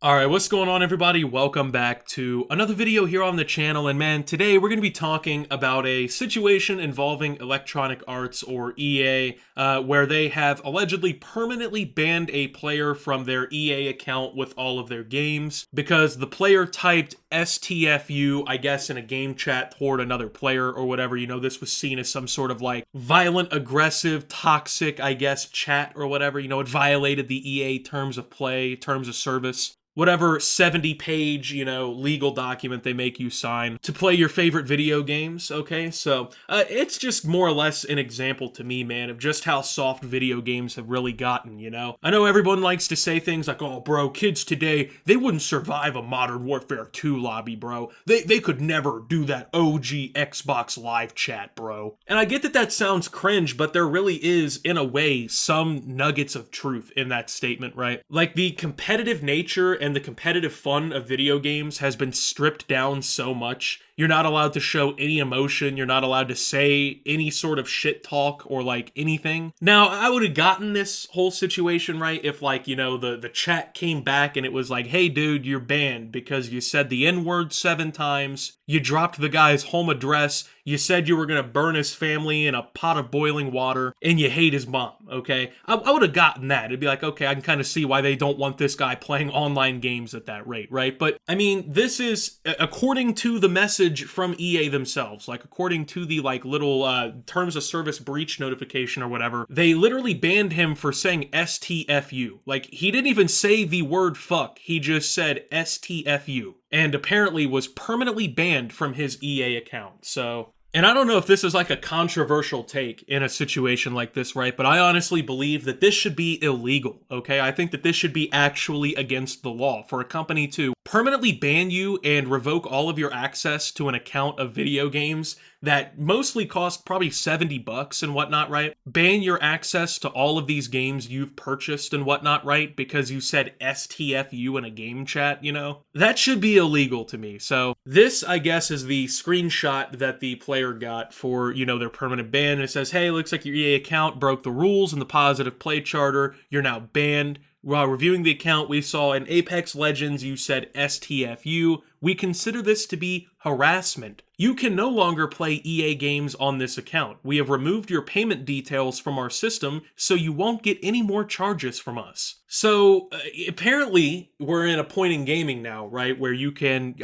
Alright, what's going on everybody? Welcome back to another video here on the channel, and man, today we're going to be talking about a situation involving Electronic Arts, or EA, where they have allegedly permanently banned a player from their EA account with all of their games because the player typed STFU, I guess, in a game chat toward another player or whatever. You know, this was seen as some sort of like violent, aggressive, toxic, I guess, chat or whatever. You know, it violated the EA terms of play, terms of service, whatever 70-page, legal document they make you sign to play your favorite video games, okay? So, it's just more or less an example to me, man, of just how soft video games have really gotten, you know? I know everyone likes to say things like, oh, bro, kids today, they wouldn't survive a Modern Warfare 2 lobby, bro. They could never do that OG Xbox Live chat, bro. And I get that that sounds cringe, but there really is, in a way, some nuggets of truth in that statement, right? Like, the competitive nature and the competitive fun of video games has been stripped down so much. You're not allowed to show any emotion. You're not allowed to say any sort of shit talk or like anything. Now, I would have gotten this whole situation right if the chat came back and it was like, hey dude, you're banned because you said the N-word 7 times. You dropped the guy's home address. You said you were going to burn his family in a pot of boiling water, and you hate his mom, okay? I would have gotten that. It'd be like, okay, I can kind of see why they don't want this guy playing online games at that rate, right? But, I mean, this is, according to the message from EA themselves, like, according to the, little terms of service breach notification or whatever, they literally banned him for saying STFU. Like, he didn't even say the word fuck. He just said STFU. And apparently was permanently banned from his EA account, so... And I don't know if this is like a controversial take in a situation like this, right? But I honestly believe that this should be illegal, okay? I think that this should be actually against the law for a company to permanently ban you and revoke all of your access to an account of video games that mostly cost probably $70 and whatnot, right? Ban your access to all of these games you've purchased and whatnot, right? Because you said STFU in a game chat, you know? That should be illegal to me. So this, I guess, is the screenshot that the player got for, their permanent ban. It says, hey, looks like your EA account broke the rules in the positive play charter. You're now banned. While reviewing the account, we saw in Apex Legends you said STFU. We consider this to be harassment. You can no longer play EA games on this account. We have removed your payment details from our system, so you won't get any more charges from us. So, apparently, we're in a point in gaming now, right, where you can,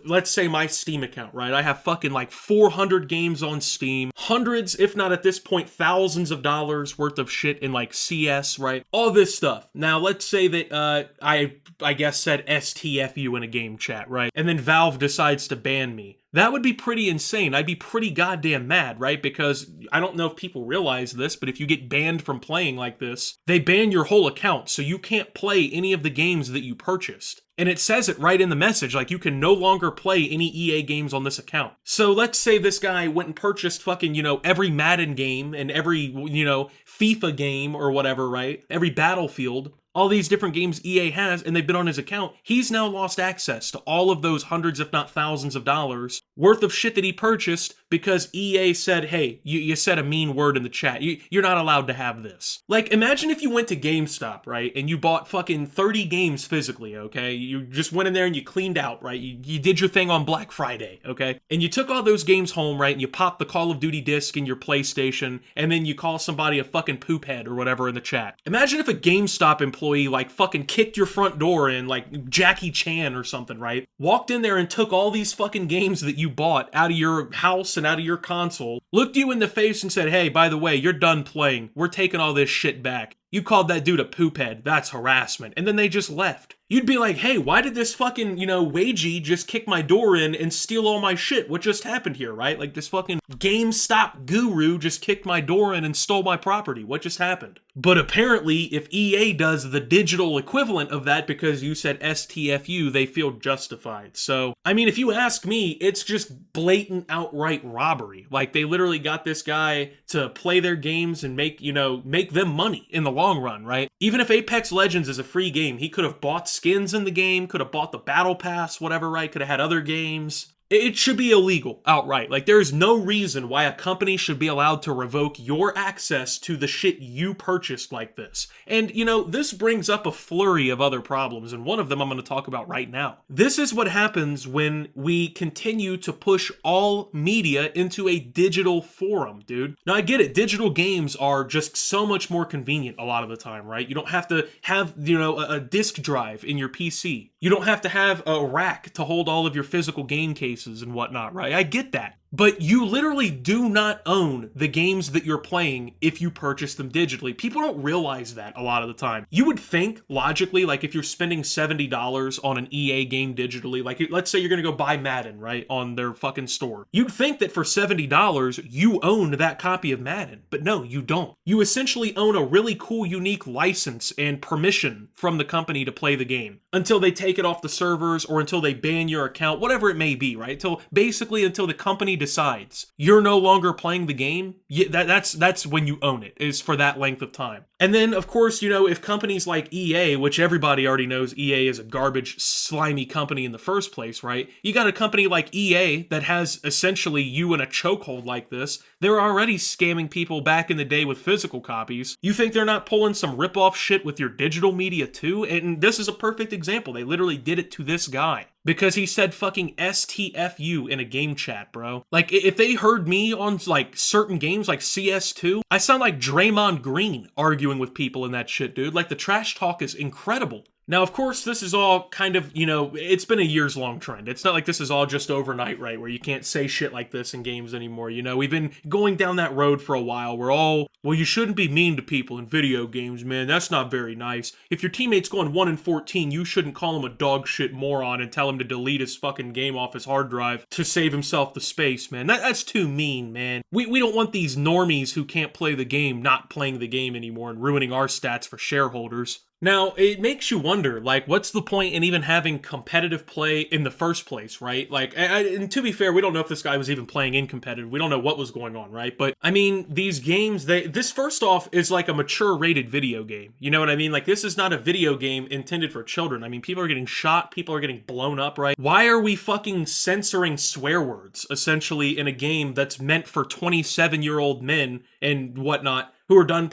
let's say my Steam account, right? I have fucking 400 games on Steam, hundreds, if not at this point, thousands of dollars worth of shit in CS, right? All this stuff. Now, let's say that I guess said STFU in a game chat, right? And then Valve decides to ban me. That would be pretty insane. I'd be pretty goddamn mad, right? Because I don't know if people realize this, but if you get banned from playing like this, they ban your whole account, so you can't play any of the games that you purchased. And it says it right in the message, like you can no longer play any EA games on this account. So let's say this guy went and purchased fucking, every Madden game and every, FIFA game or whatever, right? Every Battlefield. All these different games EA has, and they've been on his account. He's now lost access to all of those hundreds, if not thousands of dollars worth of shit that he purchased because EA said, hey, you said a mean word in the chat. You're not allowed to have this. Like, imagine if you went to GameStop, right, and you bought fucking 30 games physically, okay? You just went in there and you cleaned out, right? You did your thing on Black Friday, okay? And you took all those games home, right, and you popped the Call of Duty disc in your PlayStation, and then you call somebody a fucking poop head or whatever in the chat. Imagine if a GameStop employee fucking kicked your front door in like Jackie Chan or something, right? Walked in there and took all these fucking games that you bought out of your house and out of your console, looked you in the face and said, hey, by the way, you're done playing. We're taking all this shit back. You called that dude a poop head. That's harassment. And then they just left. You'd be like, hey, why did this fucking, wagey just kick my door in and steal all my shit? What just happened here, right? Like this fucking GameStop guru just kicked my door in and stole my property. What just happened? But apparently, if EA does the digital equivalent of that because you said STFU, they feel justified. So, I mean, if you ask me, it's just blatant outright robbery. Like, they literally got this guy to play their games and make them money in the long run, right? Even if Apex Legends is a free game, he could have bought skins in the game, could have bought the battle pass, whatever, right? Could have had other games. It should be illegal outright. Like, there's no reason why a company should be allowed to revoke your access to the shit you purchased like this. And, this brings up a flurry of other problems, and one of them I'm going to talk about right now. This is what happens when we continue to push all media into a digital forum, dude. Now, I get it. Digital games are just so much more convenient a lot of the time, right? You don't have to have, a disk drive in your PC. You don't have to have a rack to hold all of your physical game cases and whatnot, right? I get that. But you literally do not own the games that you're playing if you purchase them digitally. People don't realize that a lot of the time. You would think, logically, like if you're spending $70 on an EA game digitally, like let's say you're going to go buy Madden, right, on their fucking store. You'd think that for $70, you own that copy of Madden. But no, you don't. You essentially own a really cool, unique license and permission from the company to play the game until they take it off the servers or until they ban your account, whatever it may be, right? Until the company decides you're no longer playing the game, that's when you own it, is for that length of time. And then, of course, if companies like EA, which everybody already knows EA is a garbage, slimy company in the first place, right? You got a company like EA that has essentially you in a chokehold like this. They're already scamming people back in the day with physical copies. You think they're not pulling some rip-off shit with your digital media too? And this is a perfect example. They literally did it to this guy because he said fucking STFU in a game chat, bro. Like, if they heard me on, like, certain games, like CS2, I sound like Draymond Green arguing with people in that shit, dude. Like, the trash talk is incredible. Now, of course, this is all kind of, it's been a years-long trend. It's not like this is all just overnight, right, where you can't say shit like this in games anymore, We've been going down that road for a while. We're all, well, you shouldn't be mean to people in video games, man. That's not very nice. If your teammate's going 1-14, you shouldn't call him a dog shit moron and tell him to delete his fucking game off his hard drive to save himself the space, man. That's too mean, man. We don't want these normies who can't play the game not playing the game anymore and ruining our stats for shareholders. Now, it makes you wonder, like, what's the point in even having competitive play in the first place, right? Like, and to be fair, we don't know if this guy was even playing in competitive. We don't know what was going on, right? But, I mean, these games, this first off is like a mature rated video game. You know what I mean? Like, this is not a video game intended for children. I mean, people are getting shot, people are getting blown up, right? Why are we fucking censoring swear words, essentially, in a game that's meant for 27-year-old men and whatnot, who are done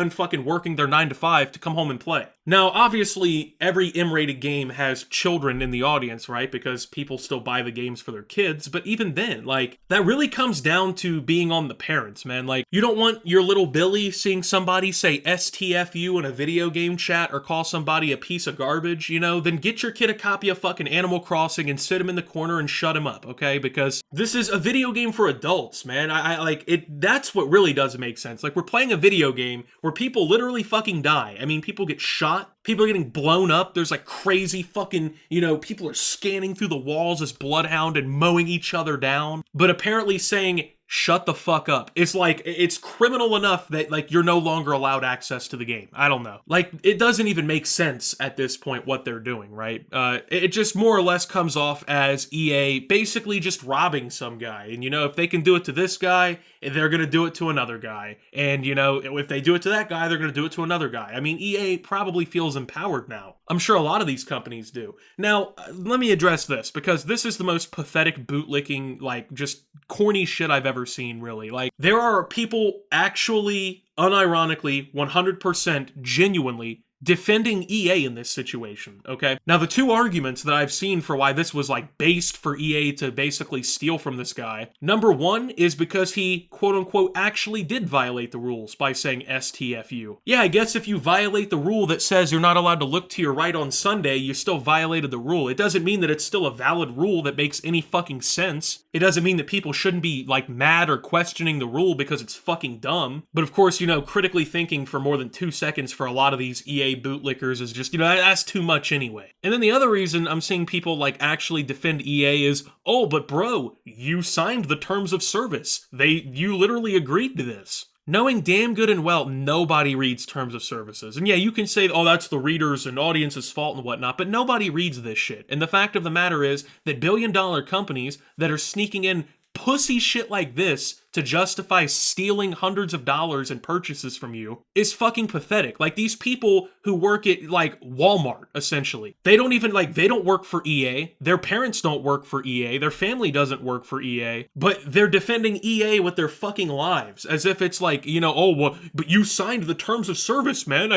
fucking working their 9 to 5 to come home and play? Now, obviously, every M-rated game has children in the audience, right? Because people still buy the games for their kids. But even then, like, that really comes down to being on the parents, man. Like, you don't want your little Billy seeing somebody say STFU in a video game chat or call somebody a piece of garbage, then get your kid a copy of fucking Animal Crossing and sit him in the corner and shut him up, okay? Because this is a video game for adults, man. I like it. That's what really doesn't make sense. Like, we're playing a video game where people literally fucking die. I mean, people get shot. People are getting blown up. There's like crazy fucking, people are scanning through the walls as Bloodhound and mowing each other down. But apparently saying, shut the fuck up. It's like, it's criminal enough that, like, you're no longer allowed access to the game. I don't know. Like, it doesn't even make sense at this point what they're doing, right? It just more or less comes off as EA basically just robbing some guy. And, if they can do it to this guy, they're going to do it to another guy. And, if they do it to that guy, they're going to do it to another guy. I mean, EA probably feels empowered now. I'm sure a lot of these companies do. Now, let me address this, because this is the most pathetic bootlicking, like, just corny shit I've ever seen, really. Like, there are people actually, unironically, 100% genuinely defending EA in this situation, okay? Now, the two arguments that I've seen for why this was, like, based for EA to basically steal from this guy, number one is because he, quote-unquote, actually did violate the rules by saying STFU. Yeah, I guess if you violate the rule that says you're not allowed to look to your right on Sunday, you still violated the rule. It doesn't mean that it's still a valid rule that makes any fucking sense. It doesn't mean that people shouldn't be, like, mad or questioning the rule because it's fucking dumb. But of course, critically thinking for more than 2 seconds for a lot of these EA bootlickers is just, that's too much anyway. And then the other reason I'm seeing people, like, actually defend EA is, oh, but bro, you signed the terms of service. You literally agreed to this. Knowing damn good and well nobody reads terms of services. And yeah, you can say, oh, that's the readers and audience's fault and whatnot, but nobody reads this shit. And the fact of the matter is that billion-dollar companies that are sneaking in pussy shit like this to justify stealing hundreds of dollars in purchases from you is fucking pathetic. Like, these people who work at, like, Walmart, essentially, they don't even, like, they don't work for EA. Their parents don't work for EA. Their family doesn't work for EA. But they're defending EA with their fucking lives, as if it's like, you know, oh, well, but you signed the terms of service, man.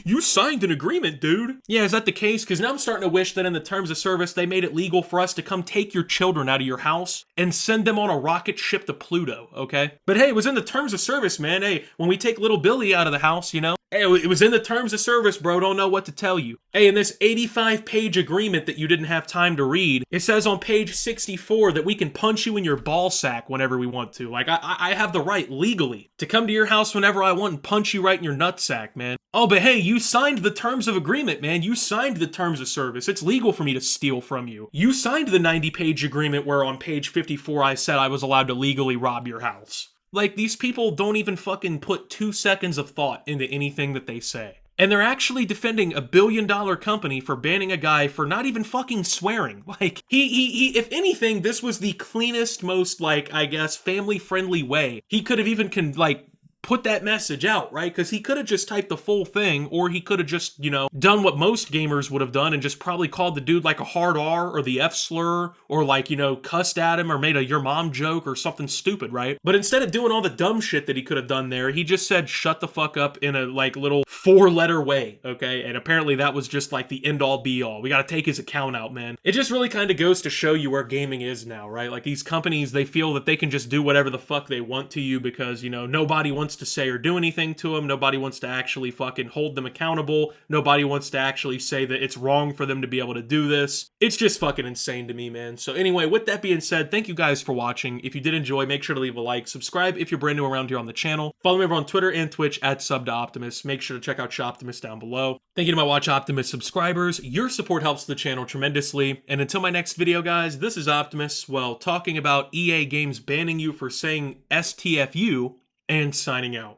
You signed an agreement, dude. Yeah, is that the case? Because now I'm starting to wish that in the terms of service, they made it legal for us to come take your children out of your house and send them on a rocket ship to Pluto, okay? But hey, it was in the terms of service, man. Hey, when we take little Billy out of the house, you know? Hey, it was in the terms of service, bro. Don't know what to tell you. Hey, in this 85-page agreement that you didn't have time to read, it says on page 64 that we can punch you in your ball sack whenever we want to. Like, I have the right, legally, to come to your house whenever I want and punch you right in your nutsack, man. Oh, but hey, you signed the terms of agreement, man. You signed the terms of service. It's legal for me to steal from you. You signed the 90-page agreement where on page 54 I said I was allowed to legally rob your house. Like, these people don't even fucking put 2 seconds of thought into anything that they say. And they're actually defending a billion-dollar company for banning a guy for not even fucking swearing. Like, he if anything, this was the cleanest, most, like, I guess, family-friendly way he could have even, put that message out, right? Because he could have just typed the full thing, or he could have just, you know, done what most gamers would have done and just probably called the dude like a hard R or the F slur, or like, you know, cussed at him or made a your mom joke or something stupid, right? But instead of doing all the dumb shit that he could have done there, he just said shut the fuck up in a like little 4-letter way, okay? And apparently that was just like the end-all be-all. We gotta take his account out, man. It just really kind of goes to show you where gaming is now, right? Like, these companies, they feel that they can just do whatever the fuck they want to you because, you know, nobody wants to say or do anything to them. Nobody wants to actually fucking hold them accountable. Nobody wants to actually say that it's wrong for them to be able to do this. It's just fucking insane to me, man. So anyway, with that being said, thank you guys for watching. If you did enjoy, make sure to leave a like. Subscribe if you're brand new around here on the channel. Follow me over on Twitter and Twitch at @SubToOptimus. Make sure to check out Shoptimus down below. Thank you to my Watch Optimus subscribers. Your support helps the channel tremendously. And until my next video, guys, this is Optimus, well, talking about EA Games banning you for saying STFU and signing out.